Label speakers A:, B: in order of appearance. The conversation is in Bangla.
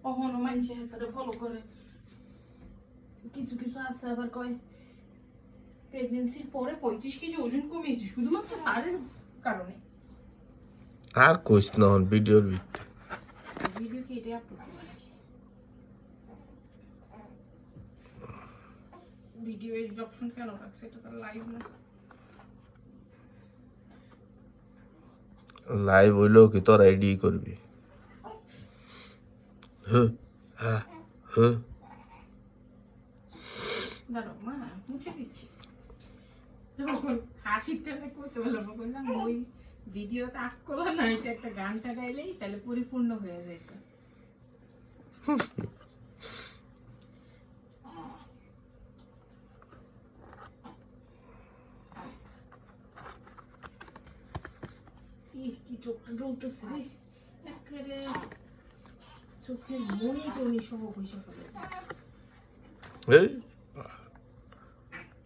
A: কখনো মানুষের হাতে ফলো করে, কিছু কিছু আছে আবার কয় প্রেগনেন্সির পরে 35 কেজি ওজন কমিয়েছে শুধুমাত্র সারের কারণে।
B: আর কইস না ভিডিওর ভিতরে
A: ভিডিও কি এটা আপলোড করবে নাকি? ভিডিও এর অপশন কেন রাখছে? এটা তো লাইভ না।
B: লাইভ হইলেও কি তোর আইডি করবি? হ্যাঁ হ্যাঁ হ্যাঁ
A: দাঁড়াও মা, মুছে দিচ্ছি। যখন হাসিটা করতে বললাম, বললাম ওই ভিডিওতে আক করলা না, এটা একটা গানটা গাইলেই তাহলে পরিপূর্ণ হয়ে যেত। কি চোখটা জ্বলতেছে রে, একেবারে চোখের মনি টনি সহ পয়সা ফেলে।
B: এই